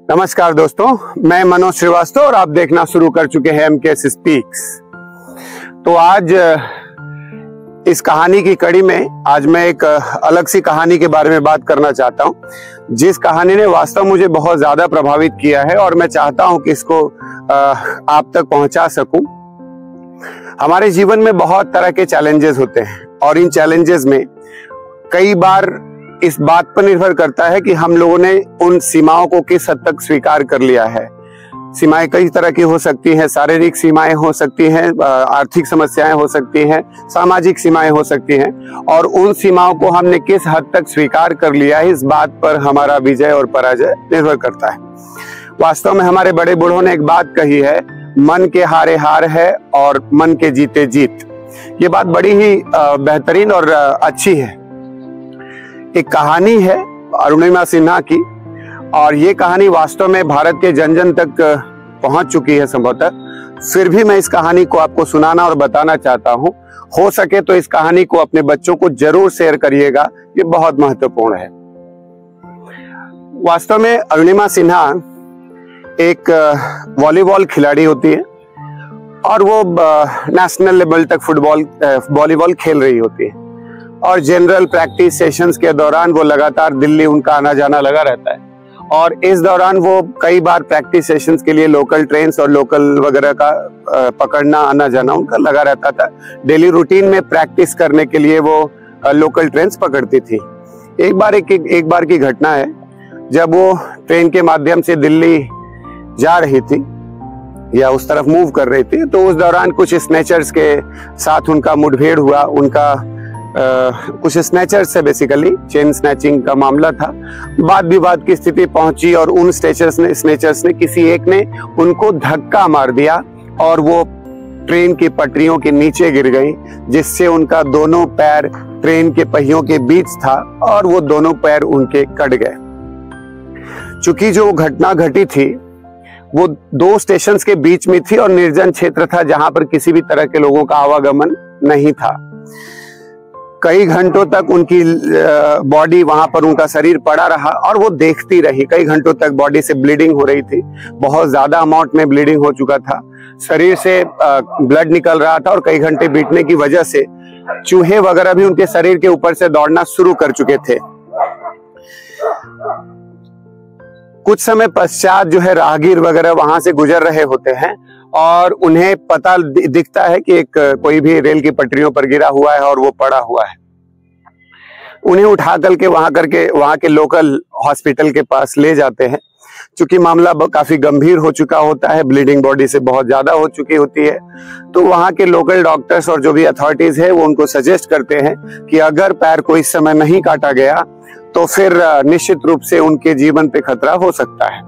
नमस्कार दोस्तों, मैं मनोज श्रीवास्तव और आप देखना शुरू कर चुके हैं एमके स्पीक्स। तो आज इस कहानी की कड़ी में आज मैं एक अलग सी कहानी के बारे में बात करना चाहता हूं, जिस कहानी ने वास्तव मुझे बहुत ज्यादा प्रभावित किया है और मैं चाहता हूं कि इसको आप तक पहुंचा सकूं। हमारे जीवन में बहुत तरह के चैलेंजेस होते हैं और इन चैलेंजेस में कई बार इस बात पर निर्भर करता है कि हम लोगों ने उन सीमाओं को किस हद तक स्वीकार कर लिया है। सीमाएं कई तरह की हो सकती हैं, शारीरिक सीमाएं हो सकती हैं, आर्थिक समस्याएं हो सकती हैं, सामाजिक सीमाएं हो सकती हैं, और उन सीमाओं को हमने किस हद तक स्वीकार कर लिया है, इस बात पर हमारा विजय और पराजय निर्भर करता है। वास्तव में हमारे बड़े बूढ़ों ने एक बात कही है, मन के हारे हार है और मन के जीते जीत। ये बात बड़ी ही बेहतरीन और अच्छी है। एक कहानी है अरुणिमा सिन्हा की, और ये कहानी वास्तव में भारत के जन जन तक पहुंच चुकी है संभवतः। फिर भी मैं इस कहानी को आपको सुनाना और बताना चाहता हूं। हो सके तो इस कहानी को अपने बच्चों को जरूर शेयर करिएगा, ये बहुत महत्वपूर्ण है। वास्तव में अरुणिमा सिन्हा एक वॉलीबॉल खिलाड़ी होती है और वो नेशनल लेवल तक वॉलीबॉल खेल रही होती है, और जनरल प्रैक्टिस सेशंस के दौरान वो लगातार दिल्ली उनका आना जाना लगा रहता है। और इस दौरान वो कई बार प्रैक्टिस सेशंस के लिए लोकल ट्रेन्स और लोकल वगैरह का पकड़ना आना जाना उनका लगा रहता था। डेली रूटीन में प्रैक्टिस करने के लिए वो लोकल ट्रेन्स पकड़ती थी। एक बार की घटना है, जब वो ट्रेन के माध्यम से दिल्ली जा रही थी या उस तरफ मूव कर रही थी, तो उस दौरान कुछ स्नैचर्स के साथ उनका मुठभेड़ हुआ। उनका कुछ स्नैचर्स से बेसिकली चेन स्नैचिंग का मामला था। वाद विवाद की स्थिति पहुंची और उन स्नैचर्स ने किसी एक ने उनको धक्का मार दिया और वो ट्रेन की पटरियों के नीचे गिर गई, जिससे उनका दोनों पैर ट्रेन के पहियों के बीच था और वो दोनों पैर उनके कट गए। चूंकि जो घटना घटी थी वो 2 स्टेशंस के बीच में थी और निर्जन क्षेत्र था, जहां पर किसी भी तरह के लोगों का आवागमन नहीं था। कई घंटों तक उनकी बॉडी वहां पर, उनका शरीर पड़ा रहा और वो देखती रही। कई घंटों तक बॉडी से ब्लीडिंग हो रही थी, बहुत ज्यादा अमाउंट में ब्लीडिंग हो चुका था, शरीर से ब्लड निकल रहा था और कई घंटे बीतने की वजह से चूहे वगैरह भी उनके शरीर के ऊपर से दौड़ना शुरू कर चुके थे। कुछ समय पश्चात जो है राहगीर वगैरह वहां से गुजर रहे होते हैं और उन्हें पता दिखता है कि एक कोई भी रेल की पटरियों पर गिरा हुआ है और वो पड़ा हुआ है। उन्हें उठा करके वहां के लोकल हॉस्पिटल के पास ले जाते हैं। चूंकि मामला काफी गंभीर हो चुका होता है, ब्लीडिंग बॉडी से बहुत ज्यादा हो चुकी होती है, तो वहां के लोकल डॉक्टर्स और जो भी अथॉरिटीज है वो उनको सजेस्ट करते हैं कि अगर पैर को इस समय नहीं काटा गया तो फिर निश्चित रूप से उनके जीवन पे खतरा हो सकता है।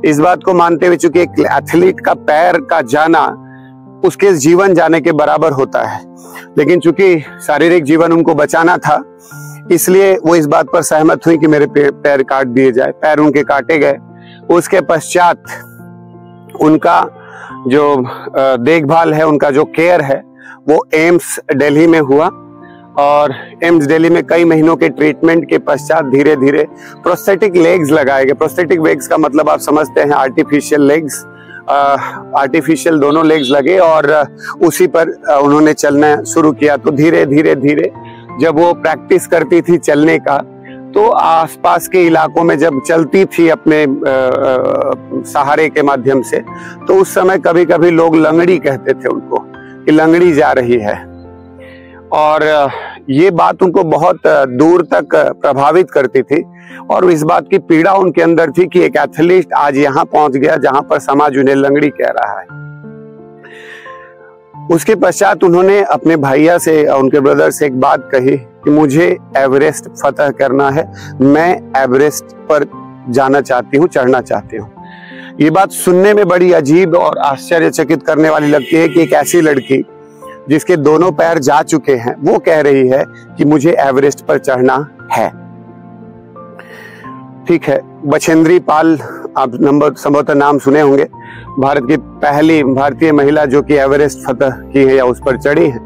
इस बात को मानते हुए, चूंकि एक एथलीट का पैर का जाना उसके जीवन जाने के बराबर होता है, लेकिन चूंकि शारीरिक जीवन उनको बचाना था, इसलिए वो इस बात पर सहमत हुई कि मेरे पैर काट दिए जाए। पैर उनके काटे गए। उसके पश्चात उनका जो देखभाल है, उनका जो केयर है, वो एम्स दिल्ली में हुआ और एम्स दिल्ली में कई महीनों के ट्रीटमेंट के पश्चात धीरे धीरे प्रोस्थेटिक लेग्स लगाए गए। प्रोस्थेटिक लेग्स का मतलब आप समझते हैं, आर्टिफिशियल लेग्स। आर्टिफिशियल दोनों लेग्स लगे और उसी पर उन्होंने चलना शुरू किया। तो धीरे धीरे जब वो प्रैक्टिस करती थी चलने का, तो आसपास के इलाकों में जब चलती थी अपने सहारे के माध्यम से, तो उस समय कभी कभी लोग लंगड़ी कहते थे उनको कि लंगड़ी जा रही है। और ये बात उनको बहुत दूर तक प्रभावित करती थी और इस बात की पीड़ा उनके अंदर थी कि एक एथलीट आज यहाँ पहुंच गया जहां पर समाज उन्हें लंगड़ी कह रहा है। उसके पश्चात उन्होंने अपने भैया से, उनके ब्रदर से एक बात कही कि मुझे एवरेस्ट फतह करना है, मैं एवरेस्ट पर जाना चाहती हूँ, चढ़ना चाहती हूँ। ये बात सुनने में बड़ी अजीब और आश्चर्यचकित करने वाली लगती है कि एक ऐसी लड़की जिसके दोनों पैर जा चुके हैं, वो कह रही है कि मुझे एवरेस्ट पर चढ़ना है। ठीक है, बछेंद्री पाल, आप संभवतः नाम सुने होंगे, भारत की पहली भारतीय महिला जो कि एवरेस्ट फतह की है या उस पर चढ़ी है।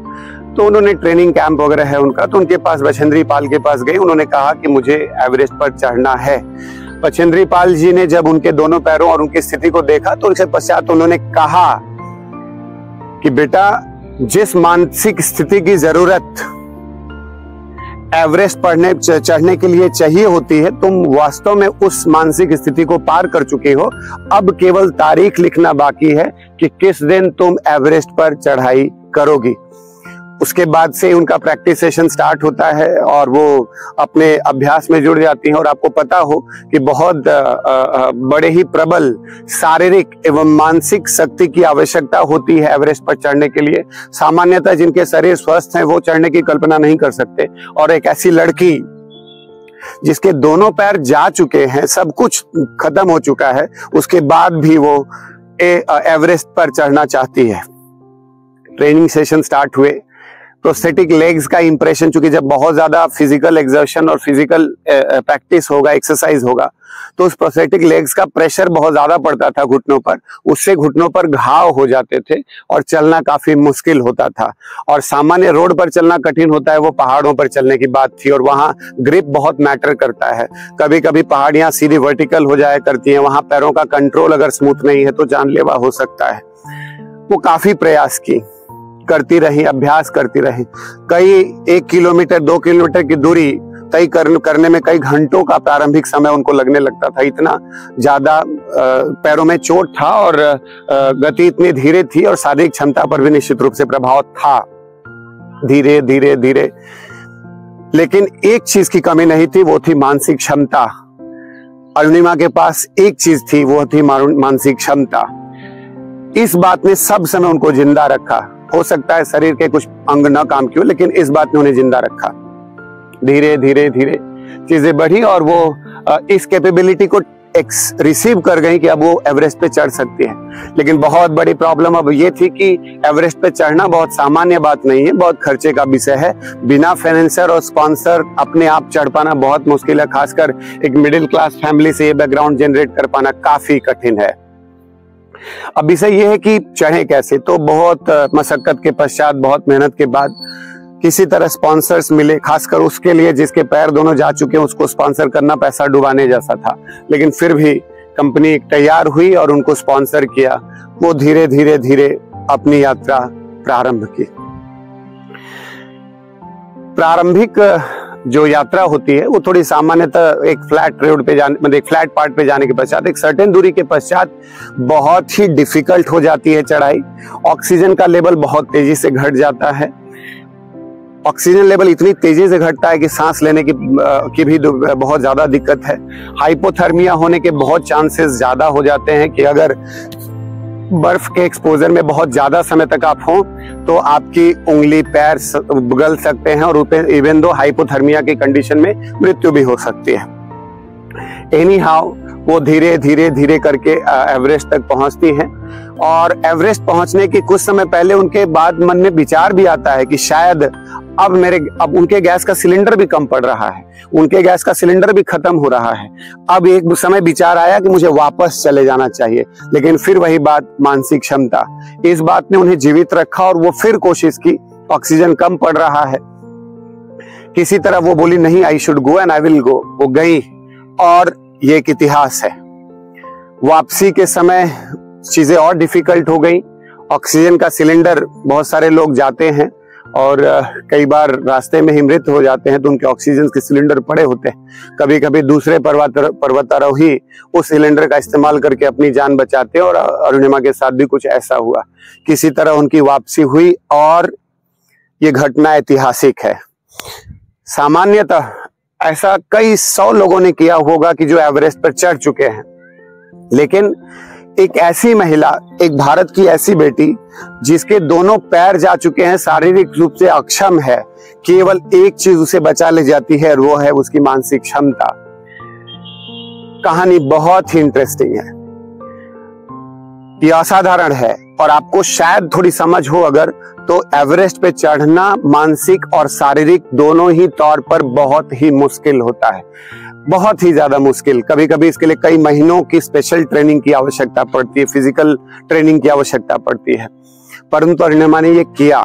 तो उन्होंने ट्रेनिंग कैंप वगैरह है उनका, तो उनके पास बछेंद्री पाल के पास गई। उन्होंने कहा कि मुझे एवरेस्ट पर चढ़ना है। बचेंद्री पाल जी ने जब उनके दोनों पैरों और उनकी स्थिति को देखा तो उसके पश्चात उन्होंने कहा कि बेटा, जिस मानसिक स्थिति की जरूरत एवरेस्ट चढ़ने के लिए चाहिए होती है, तुम वास्तव में उस मानसिक स्थिति को पार कर चुके हो। अब केवल तारीख लिखना बाकी है कि किस दिन तुम एवरेस्ट पर चढ़ाई करोगी। उसके बाद से उनका प्रैक्टिस सेशन स्टार्ट होता है और वो अपने अभ्यास में जुड़ जाती हैं। और आपको पता हो कि बहुत बड़े ही प्रबल शारीरिक एवं मानसिक शक्ति की आवश्यकता होती है एवरेस्ट पर चढ़ने के लिए। सामान्यतः जिनके शरीर स्वस्थ हैं वो चढ़ने की कल्पना नहीं कर सकते, और एक ऐसी लड़की जिसके दोनों पैर जा चुके हैं, सब कुछ खत्म हो चुका है, उसके बाद भी वो एवरेस्ट पर चढ़ना चाहती है। ट्रेनिंग सेशन स्टार्ट हुए। प्रोस्थेटिक लेग्स का इंप्रेशन, चूंकि जब बहुत ज्यादा फिजिकल एक्सर्शन और फिजिकल प्रैक्टिस होगा, एक्सरसाइज होगा, तो उस प्रोस्थेटिक लेग्स का प्रेशर बहुत ज्यादा पड़ता था घुटनों पर। उससे घुटनों पर घाव हो जाते थे और चलना काफी मुश्किल होता था। और सामान्य रोड पर चलना कठिन होता है, वो पहाड़ों पर चलने की बात थी। और वहां ग्रिप बहुत मैटर करता है। कभी कभी पहाड़ियां सीधी वर्टिकल हो जाया करती हैं, वहां पैरों का कंट्रोल अगर स्मूथ नहीं है तो जानलेवा हो सकता है। वो काफी प्रयास करती रही, अभ्यास करती रही। कई 1 किलोमीटर 2 किलोमीटर की दूरी तय करने में कई घंटों का प्रारंभिक समय उनको लगने लगता था। इतना ज्यादा पैरों में चोट था और गति इतनी धीरे थी और शारीरिक क्षमता पर भी निश्चित रूप से प्रभाव था। धीरे धीरे धीरे, लेकिन एक चीज की कमी नहीं थी, वो थी मानसिक क्षमता। अरुणिमा के पास एक चीज थी, वो थी मानसिक क्षमता। इस बात ने सब समय उनको जिंदा रखा। हो सकता है शरीर के कुछ अंग न काम किए, लेकिन इस बात ने उन्हें जिंदा रखा। धीरे धीरे धीरे चीजें बढ़ी और वो इस कैपेबिलिटी को रिसीव कर गई कि अब वो एवरेस्ट पे चढ़ सकती है। लेकिन बहुत बड़ी प्रॉब्लम अब ये थी कि एवरेस्ट पे चढ़ना बहुत सामान्य बात नहीं है, बहुत खर्चे का विषय है। बिना फाइनेंसर और स्पॉन्सर अपने आप चढ़ पाना बहुत मुश्किल है। खासकर एक मिडिल क्लास फैमिली से ये बैकग्राउंड जनरेट कर पाना काफी कठिन है। अब विषय ये है कि चढ़े कैसे। तो बहुत मशक्कत के पश्चात, बहुत मेहनत के बाद किसी तरह स्पॉन्सर्स मिले, खासकर उसके लिए जिसके पैर दोनों जा चुके हैं, उसको स्पॉन्सर करना पैसा डुबाने जैसा था। लेकिन फिर भी कंपनी तैयार हुई और उनको स्पॉन्सर किया। वो धीरे धीरे धीरे अपनी यात्रा प्रारंभ की। प्रारंभिक जो यात्रा होती है वो थोड़ी सामान्यतः एक फ्लैट रोड पे जाने, मतलब एक फ्लैट पार्ट पे जाने के पश्चात, एक सर्टेन दूरी के पश्चात बहुत ही डिफिकल्ट हो जाती है चढ़ाई। ऑक्सीजन का लेवल बहुत तेजी से घट जाता है। ऑक्सीजन लेवल इतनी तेजी से घटता है कि सांस लेने की भी बहुत ज्यादा दिक्कत है। हाइपोथर्मिया होने के बहुत चांसेस ज्यादा हो जाते हैं कि अगर बर्फ के एक्सपोजर में बहुत ज्यादा समय तक आप हो तो आपकी उंगली, पैर गल सकते हैं और इवन दो हाइपोथर्मिया की कंडीशन में मृत्यु भी हो सकती है। एनी हाउ वो धीरे धीरे धीरे करके एवरेस्ट तक पहुंचती हैं। और एवरेस्ट पहुंचने के कुछ समय पहले उनके बाद मन में विचार भी आता है कि शायद अब उनके गैस का सिलेंडर भी कम पड़ रहा है, उनके गैस का सिलेंडर भी खत्म हो रहा है। अब एक समय विचार आया कि मुझे वापस चले जाना चाहिए। लेकिन फिर वही बात, मानसिक क्षमता, इस बात ने उन्हें जीवित रखा और वो फिर कोशिश की। ऑक्सीजन कम पड़ रहा है, किसी तरह वो बोली नहीं, I should go and I will go. वो गई और ये एक इतिहास है। वापसी के समय चीजें और डिफिकल्ट हो गई। ऑक्सीजन का सिलेंडर, बहुत सारे लोग जाते हैं और कई बार रास्ते में ही मृत हो जाते हैं, तो उनके ऑक्सीजन के सिलेंडर पड़े होते हैं। कभी कभी दूसरे पर्वतारोही उस सिलेंडर का इस्तेमाल करके अपनी जान बचाते हैं और अरुणिमा के साथ भी कुछ ऐसा हुआ। किसी तरह उनकी वापसी हुई और ये घटना ऐतिहासिक है। सामान्यतः ऐसा कई 100 लोगों ने किया होगा कि जो एवरेस्ट पर चढ़ चुके हैं, लेकिन एक ऐसी महिला, एक भारत की ऐसी बेटी जिसके दोनों पैर जा चुके हैं, शारीरिक रूप से अक्षम है, केवल एक चीज उसे बचा ले जाती है और वो है उसकी मानसिक क्षमता। कहानी बहुत ही इंटरेस्टिंग है, ये असाधारण है और आपको शायद थोड़ी समझ हो अगर, तो एवरेस्ट पे चढ़ना मानसिक और शारीरिक दोनों ही तौर पर बहुत ही मुश्किल होता है, बहुत ही ज्यादा मुश्किल। कभी कभी इसके लिए कई महीनों की स्पेशल ट्रेनिंग की आवश्यकता पड़ती है, फिजिकल ट्रेनिंग की आवश्यकता पड़ती है, परंतु अरुणिमा ने ये किया।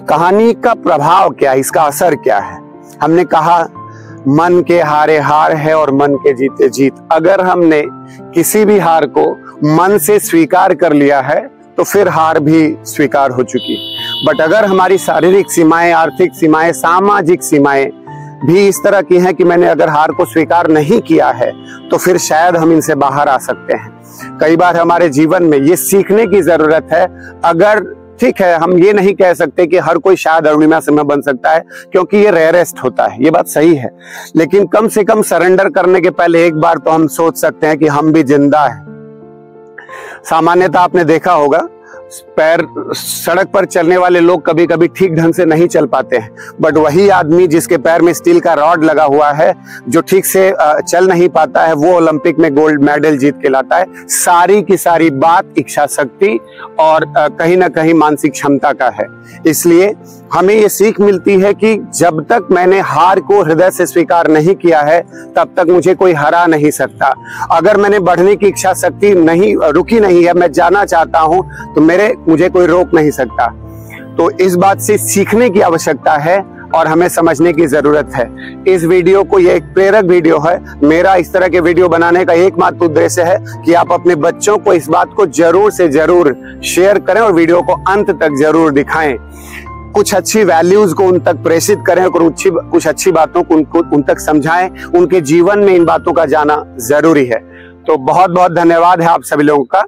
कहानी का प्रभाव क्या है, इसका असर क्या है? हमने कहा मन के हारे हार है और मन के जीते जीत। अगर हमने किसी भी हार को मन से स्वीकार कर लिया है तो फिर हार भी स्वीकार हो चुकी। बट अगर हमारी शारीरिक सीमाएं, आर्थिक सीमाएं, सामाजिक सीमाएं भी इस तरह की हैं कि मैंने अगर हार को स्वीकार नहीं किया है तो फिर शायद हम इनसे बाहर आ सकते हैं। कई बार हमारे जीवन में ये सीखने की जरूरत है। अगर ठीक है, हम ये नहीं कह सकते कि हर कोई शायद अरुणिमा सिन्हा बन सकता है, क्योंकि ये रेयरेस्ट होता है, ये बात सही है। लेकिन कम से कम सरेंडर करने के पहले एक बार तो हम सोच सकते हैं कि हम भी जिंदा हैं। सामान्यतः आपने देखा होगा सड़क पर चलने वाले लोग कभी कभी ठीक ढंग से नहीं चल पाते हैं, बट वही आदमी जिसके पैर में स्टील का रॉड लगा हुआ है, जो ठीक से चल नहीं पाता है, वो ओलंपिक में गोल्ड मेडल जीत के लाता है। सारी की सारी बात इच्छा शक्ति और कहीं ना कहीं मानसिक क्षमता का है। इसलिए हमें ये सीख मिलती है कि जब तक मैंने हार को हृदय से स्वीकार नहीं किया है तब तक मुझे कोई हरा नहीं सकता। अगर मैंने बढ़ने की इच्छा शक्ति नहीं रुकी नहीं है, मैं जाना चाहता हूं, तो मुझे कोई रोक नहीं सकता। तो इस बात से सीखने की आवश्यकता है और हमें समझने की जरूरत है। इस वीडियो को, ये एक प्रेरक वीडियो है। मेरा इस तरह के वीडियो बनाने का एकमात्र उद्देश्य है कि आप अपने बच्चों को इस बात को जरूर से जरूर शेयर करें और वीडियो को अंत तक जरूर दिखाएं। कुछ अच्छी वैल्यूज को उन तक प्रेषित करें और कुछ अच्छी बातों को उन तक समझाएं। उनके जीवन में इन बातों का जाना जरूरी है। तो बहुत बहुत धन्यवाद है आप सभी लोगों का।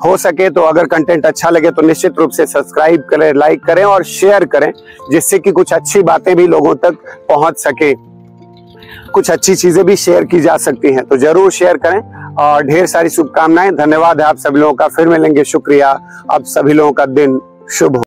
हो सके तो अगर कंटेंट अच्छा लगे तो निश्चित रूप से सब्सक्राइब करें, लाइक करें और शेयर करें, जिससे कि कुछ अच्छी बातें भी लोगों तक पहुंच सके, कुछ अच्छी चीजें भी शेयर की जा सकती हैं। तो जरूर शेयर करें और ढेर सारी शुभकामनाएं। धन्यवाद है आप सभी लोगों का। फिर मिलेंगे। शुक्रिया। आप सभी लोगों का दिन शुभ हो।